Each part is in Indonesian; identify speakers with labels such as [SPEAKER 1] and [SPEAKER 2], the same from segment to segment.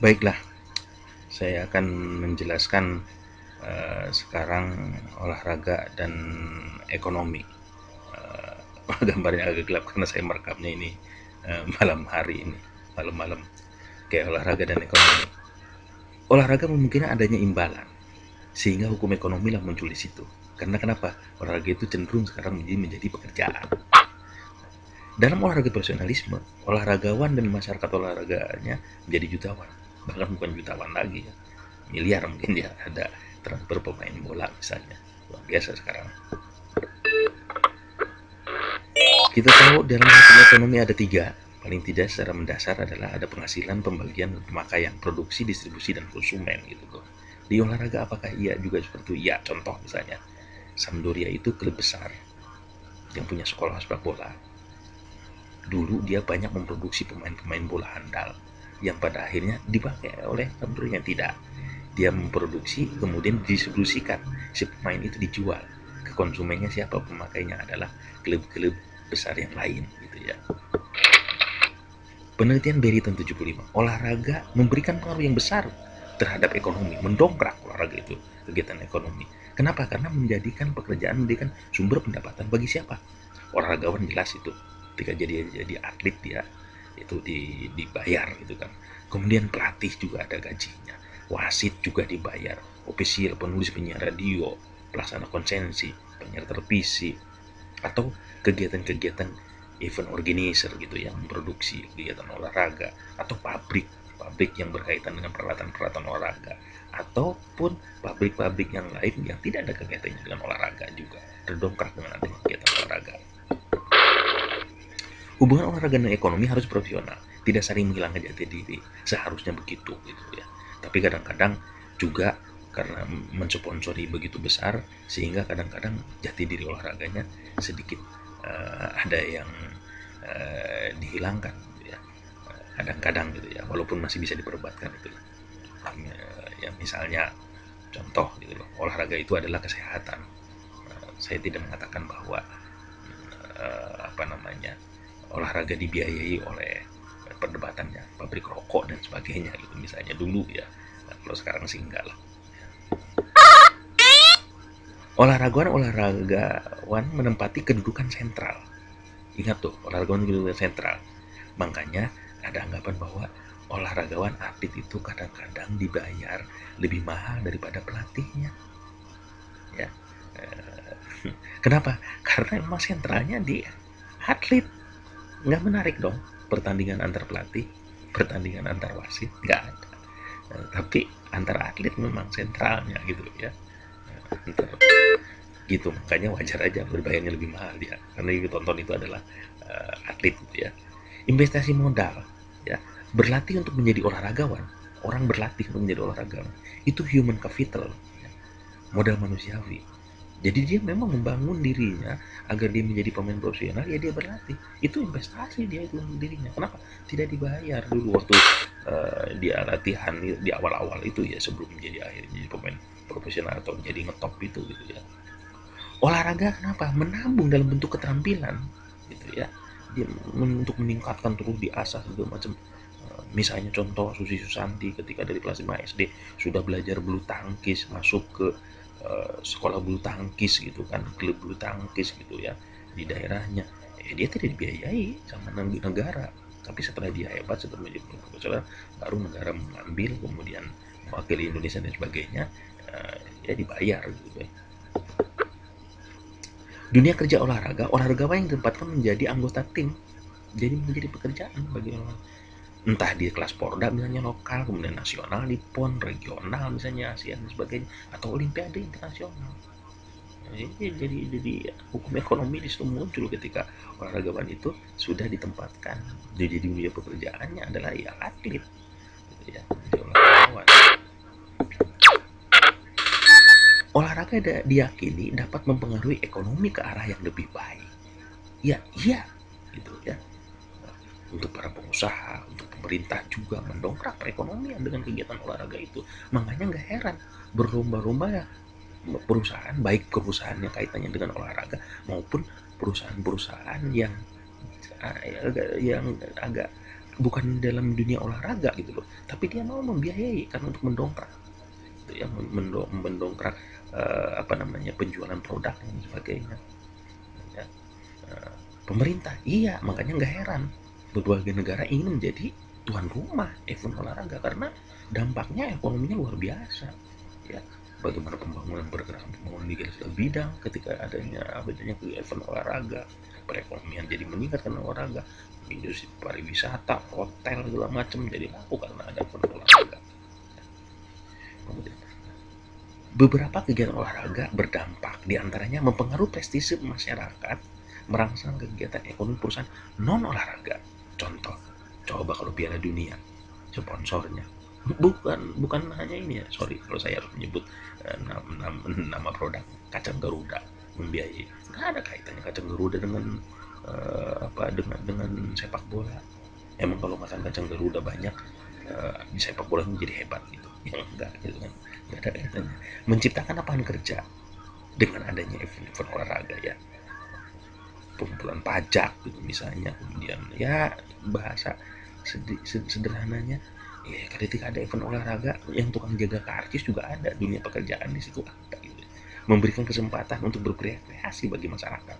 [SPEAKER 1] Baiklah, saya akan menjelaskan sekarang olahraga dan ekonomi. Gambarnya agak gelap karena saya merekamnya ini malam hari ini, malam-malam, kayak olahraga dan ekonomi. Olahraga memungkinkan adanya imbalan, sehingga hukum ekonomi lah muncul di situ. Karena kenapa? Olahraga itu cenderung sekarang menjadi pekerjaan. Dalam olahraga profesionalisme, olahragawan dan masyarakat olahraganya menjadi jutawan. Bahkan bukan jutawan lagi ya, miliar mungkin ya, ada transfer pemain bola misalnya. Luar biasa sekarang. Kita tahu dalam hukum ekonomi ada tiga. Paling tidak secara mendasar adalah ada penghasilan, pembagian, pemakaian, produksi, distribusi, dan konsumen gitu loh. Di olahraga apakah iya juga seperti itu? Ya, contoh misalnya Sampdoria itu klub besar yang punya sekolah sepak bola. Dulu dia banyak memproduksi pemain-pemain bola handal yang pada akhirnya dipakai oleh Sampdoria. Tidak, dia memproduksi kemudian didistribusikan, si pemain itu dijual ke konsumennya. Siapa pemakainya? Adalah klub-klub besar yang lain gitu ya. Penelitian Berry tahun 75, olahraga memberikan pengaruh yang besar terhadap ekonomi, mendongkrak olahraga itu kegiatan ekonomi. Kenapa? Karena menjadikan pekerjaan, menjadikan sumber pendapatan bagi siapa? Olahragawan jelas itu. Ketika jadi atlet dia itu dibayar gitu kan. Kemudian pelatih juga ada gajinya, wasit juga dibayar, ofisial, penulis, penyiar radio, pelaksana konsensi, penyiar televisi, atau kegiatan-kegiatan event organizer gitu yang memproduksi kegiatan olahraga, atau pabrik yang berkaitan dengan peralatan-peralatan olahraga, ataupun pabrik-pabrik yang lain yang tidak ada kaitannya dengan olahraga juga terdongkrak dengan adanya kegiatan olahraga. Hubungan olahraga dan ekonomi harus profesional, tidak saling menghilangkan jati diri. Seharusnya begitu gitu ya. Tapi kadang-kadang juga karena mensponsori begitu besar, sehingga kadang-kadang jati diri olahraganya sedikit ada yang dihilangkan gitu ya. Kadang-kadang gitu ya, walaupun masih bisa diperdebatkan itu. Ya misalnya contoh gitu loh, olahraga itu adalah kesehatan. Saya tidak mengatakan bahwa apa namanya, olahraga dibiayai oleh perdebatannya pabrik rokok dan sebagainya gitu misalnya dulu ya. Nah, kalau sekarang sih enggak lah. Olahragawan menempati kedudukan sentral. Ingat tuh, olahragawan kedudukan sentral. Makanya ada anggapan bahwa olahragawan atlet itu kadang-kadang dibayar lebih mahal daripada pelatihnya ya. Kenapa? Karena memang sentralnya di atlet. Nggak menarik dong pertandingan antar pelatih, pertandingan antar wasit, nggak ada. Tapi antar atlet memang sentralnya gitu ya. Antar, gitu, makanya wajar aja berbayarnya lebih mahal dia, karena yang ditonton itu adalah atlet gitu ya. Investasi modal ya, berlatih untuk menjadi olahragawan, orang berlatih untuk menjadi olahragawan itu human capital ya, modal manusiawi. Jadi dia memang membangun dirinya agar dia menjadi pemain profesional, ya dia berlatih. Itu investasi dia itu untuk dirinya. Kenapa? Tidak dibayar dulu waktu dia latihan di awal-awal itu ya, sebelum menjadi akhirnya jadi pemain profesional atau menjadi ngetop itu gitu ya. Olahraga kenapa? Menabung dalam bentuk keterampilan gitu ya. Dia untuk meningkatkan terus diasah segala macam. Misalnya contoh Susi Susanti ketika dari kelas 5 SD sudah belajar bulu tangkis, masuk ke sekolah bulu tangkis gitu kan, klub bulu tangkis gitu ya di daerahnya. Dia tidak dibiayai sama negara, tapi setelah dia hebat, setelah menjadi profesional, baru negara mengambil, kemudian mewakili Indonesia dan sebagainya. Ya dibayar gitu ya. Dunia kerja olahraga, olahragawan yang ditempatkan menjadi anggota tim, jadi menjadi pekerjaan bagi orang, entah di kelas Porda misalnya lokal, kemudian nasional di PON, regional misalnya ASEAN dan sebagainya, atau olimpiade internasional. Jadi hukum ekonomi di situ muncul ketika olahragawan itu sudah ditempatkan jadi dunia pekerjaannya adalah ya atlet gitu ya, jadi olahragawan. Olahraga diyakini dapat mempengaruhi ekonomi ke arah yang lebih baik. Ya iya gitu ya, untuk para pengusaha, untuk pemerintah juga mendongkrak perekonomian dengan kegiatan olahraga itu. Makanya nggak heran berlomba-lomba ya perusahaan, baik perusahaannya kaitannya dengan olahraga maupun perusahaan-perusahaan yang agak bukan dalam dunia olahraga gitu loh, tapi dia mau membiayai kan untuk mendongkrak gitu ya, mendongkrak apa namanya, penjualan produk dan sebagainya ya. Pemerintah iya, makanya nggak heran berbagai negara ingin menjadi tuan rumah event olahraga karena dampaknya ekonominya luar biasa ya. Bagaimana pembangunan di segala bidang ketika adanya ke event olahraga, perekonomian jadi meningkat karena olahraga, industri pariwisata, hotel segala macam jadi laku karena ada event olahraga. Kemudian beberapa kegiatan olahraga berdampak, diantaranya mempengaruhi prestise masyarakat, merangsang kegiatan ekonomi perusahaan non olahraga. Contoh, coba kalau Piala Dunia, sponsornya bukan hanya ini ya, sorry kalau saya harus menyebut nama produk kacang Garuda membiayai, nggak ada kaitannya kacang Garuda dengan dengan sepak bola. Emang kalau makan kacang Garuda banyak di sepak bola menjadi hebat gitu ya, enggak gitu kan, nggak ada kaitannya. Menciptakan lapangan kerja dengan adanya event olahraga ya, pengumpulan pajak gitu misalnya, kemudian ya bahasa sederhananya ya, ketika ada event olahraga yang tukang jaga karcis juga ada, dunia pekerjaan di situ ada gitu. Memberikan kesempatan untuk berkreasi bagi masyarakat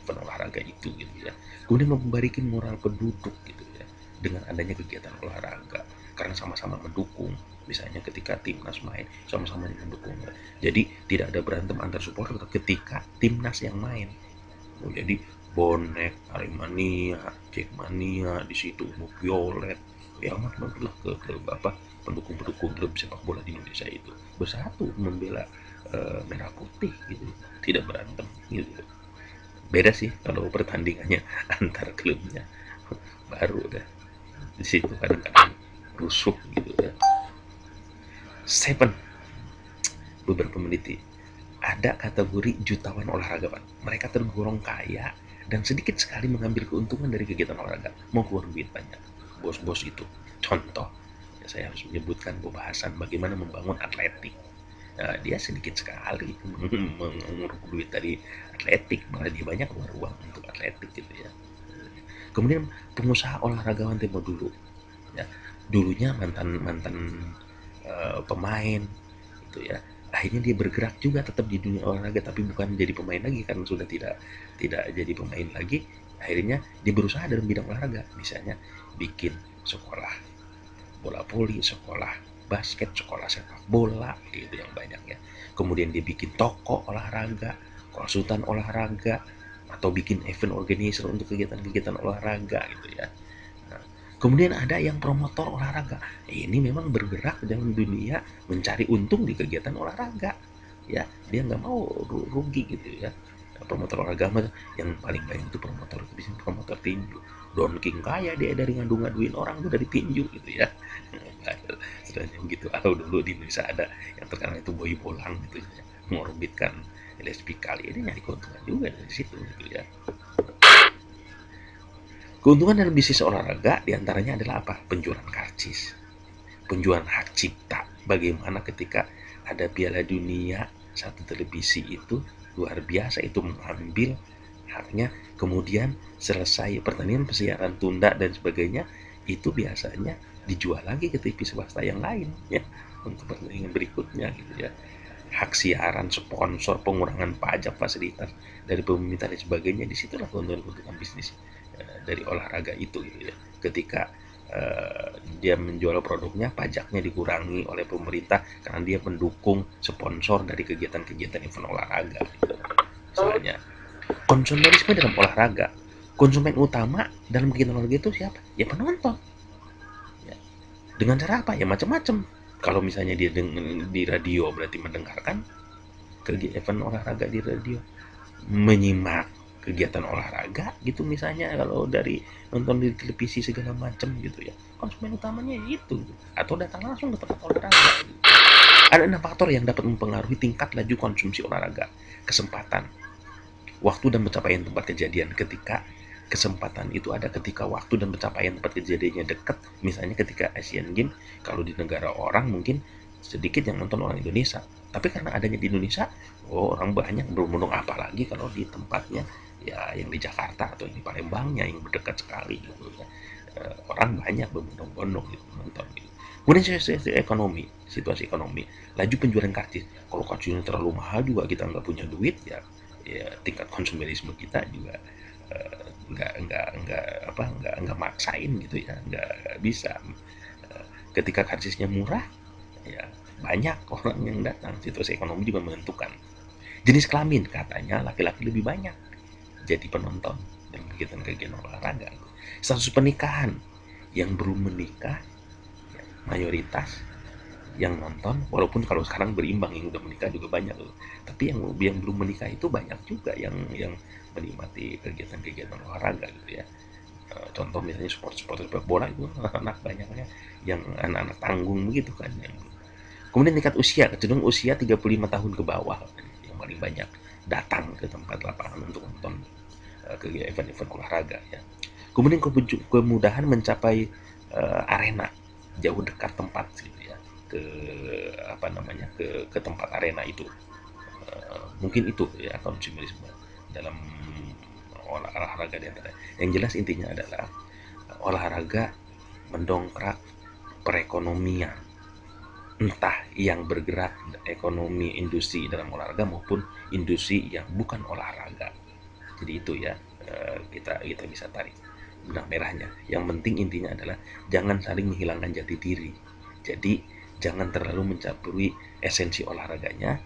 [SPEAKER 1] event olahraga itu gitu ya. Kemudian memberikan moral penduduk gitu ya dengan adanya kegiatan olahraga karena sama-sama mendukung. Misalnya ketika timnas main sama-sama mendukung, jadi tidak ada berantem antar supporter ketika timnas yang main. Oh, jadi bonek, Aremania, Jackmania di situ, Violet, ya amat lah ke apa pendukung-pendukung klub sepak bola di Indonesia itu bersatu membela merah putih gitu, tidak berantem gitu. Beda sih kalau pertandingannya antar klubnya, baru dah di situ kadang-kadang rusuh gitu ya. Seven, beberapa menit ada kategori jutawan olahraga Pak. Mereka tergolong kaya dan sedikit sekali mengambil keuntungan dari kegiatan olahraga, mau keluar duit banyak. Bos-bos itu, contoh, ya saya harus menyebutkan pembahasan bagaimana membangun atletik. Nah, dia sedikit sekali menguruk duit dari atletik, malah dia banyak keluar uang untuk atletik gitu ya. Kemudian pengusaha olahragawan tempo dulu, ya, dulunya mantan mantan pemain itu ya, akhirnya dia bergerak juga tetap di dunia olahraga tapi bukan jadi pemain lagi karena sudah tidak jadi pemain lagi. Akhirnya dia berusaha dalam bidang olahraga, misalnya bikin sekolah bola voli, sekolah basket, sekolah sepak bola gitu yang banyak ya. Kemudian dia bikin toko olahraga, konsultan olahraga, atau bikin event organizer untuk kegiatan-kegiatan olahraga gitu ya. Nah, kemudian ada yang promotor olahraga. Ini memang bergerak dalam dunia mencari untung di kegiatan olahraga. Ya, dia nggak mau rugi gitu ya. Promotor olahraga yang paling banyak itu promotor tinju. Don King kaya dia dari ngadu-ngaduin orang tuh dari tinju gitu ya. Sebenarnya begitu. Kalau dulu di Indonesia ada yang terkenal itu Boy Bolang gitu ya, mengorbitkan LSP kali ini nyari keuntungan juga dari situ gitu ya. Keuntungan dalam bisnis olahraga diantaranya adalah apa? Penjualan karcis, penjualan hak cipta. Bagaimana ketika ada Piala Dunia, satu televisi itu luar biasa itu mengambil haknya, kemudian selesai pertandingan pesiaran tunda dan sebagainya, itu biasanya dijual lagi ke TV swasta yang lain ya untuk pertandingan berikutnya gitu ya. Hak siaran, sponsor, pengurangan pajak, fasilitas dari pemerintah dan sebagainya, disitulah keuntungan-keuntungan bisnis dari olahraga itu gitu ya. Ketika dia menjual produknya, pajaknya dikurangi oleh pemerintah karena dia mendukung sponsor dari kegiatan-kegiatan event olahraga gitu. Misalnya konsumerisme dalam olahraga, konsumen utama dalam kegiatan olahraga itu siapa? Ya penonton ya. Dengan cara apa? Ya macam-macam. Kalau misalnya dia di radio berarti mendengarkan kegiatan event olahraga di radio, menyimak kegiatan olahraga gitu misalnya, kalau dari nonton di televisi segala macam gitu ya, konsumen utamanya itu atau datang langsung ke tempat olahraga gitu. Ada 6 faktor yang dapat mempengaruhi tingkat laju konsumsi olahraga. Kesempatan, waktu dan pencapaian tempat kejadian. Ketika kesempatan itu ada ketika waktu dan pencapaian tempat kejadiannya dekat, misalnya ketika Asian Games, kalau di negara orang mungkin sedikit yang nonton orang Indonesia, tapi karena adanya di Indonesia, oh orang banyak berundung, apalagi kalau di tempatnya ya yang di Jakarta atau di Palembangnya yang berdekat sekali gitu ya. Orang orang banyak berbondong-bondong gitu nonton gitu. Kemudian situasi ekonomi, laju penjualan karcis. Kalau karcisnya terlalu mahal juga kita nggak punya duit ya, tingkat konsumerisme kita juga nggak maksain gitu ya, nggak bisa. Ketika karcisnya murah ya banyak orang yang datang. Situasi ekonomi juga menentukan. Jenis kelamin, katanya laki-laki lebih banyak jadi penonton dalam kegiatan-kegiatan olahraga. Status pernikahan, yang belum menikah ya, mayoritas yang nonton, walaupun kalau sekarang berimbang, yang udah menikah juga banyak loh. Tapi yang belum menikah itu banyak juga yang menikmati kegiatan-kegiatan olahraga gitu ya. Contoh misalnya sport sepak bola itu anak banyaknya yang anak-anak tanggung begitu kan. Kemudian tingkat usia, cenderung usia 35 tahun ke bawah yang paling banyak datang ke tempat lapangan untuk nonton ke event-event olahraga ya. Kemudian kemudahan mencapai arena jauh dekat tempat gitu ya, ke ke tempat arena itu. Mungkin itu ya konsumerisme dalam olahraga di antara. Yang jelas intinya adalah olahraga mendongkrak perekonomian, entah yang bergerak ekonomi industri dalam olahraga maupun industri yang bukan olahraga. Jadi itu ya, kita bisa tarik benang merahnya. Yang penting intinya adalah jangan saling menghilangkan jati diri. Jadi jangan terlalu mencampuri esensi olahraganya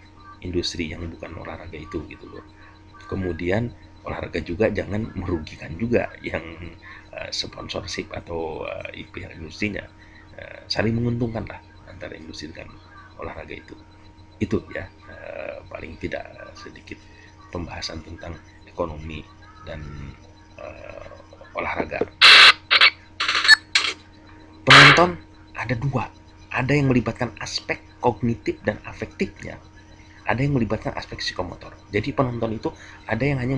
[SPEAKER 1] industri yang bukan olahraga itu gitu loh. Kemudian olahraga juga jangan merugikan juga yang sponsorship atau pihak industrinya. Saling menguntungkan lah antara industri dengan olahraga itu ya, paling tidak sedikit pembahasan tentang ekonomi dan olahraga. Penonton ada dua, ada yang melibatkan aspek kognitif dan afektifnya, ada yang melibatkan aspek psikomotor. Jadi penonton itu ada yang hanya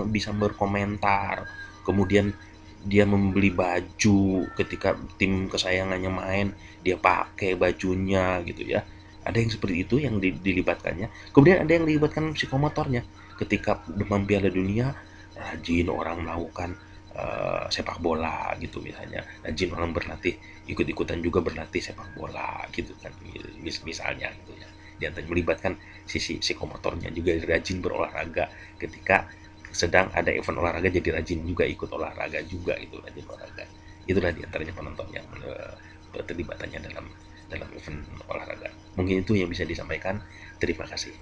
[SPEAKER 1] bisa berkomentar, kemudian dia membeli baju ketika tim kesayangannya main, dia pakai bajunya gitu ya. Ada yang seperti itu yang dilibatkannya. Kemudian ada yang dilibatkan psikomotornya. Ketika demam Piala Dunia, rajin orang melakukan sepak bola gitu misalnya. Rajin orang berlatih, ikut-ikutan juga berlatih sepak bola gitu kan. Misalnya gitu ya. Di antara melibatkan sisi psikomotornya, juga rajin berolahraga ketika sedang ada event olahraga, jadi rajin juga ikut olahraga juga itu, rajin olahraga. Itulah diantaranya penonton yang terlibatannya dalam dalam event olahraga. Mungkin itu yang bisa disampaikan. Terima kasih.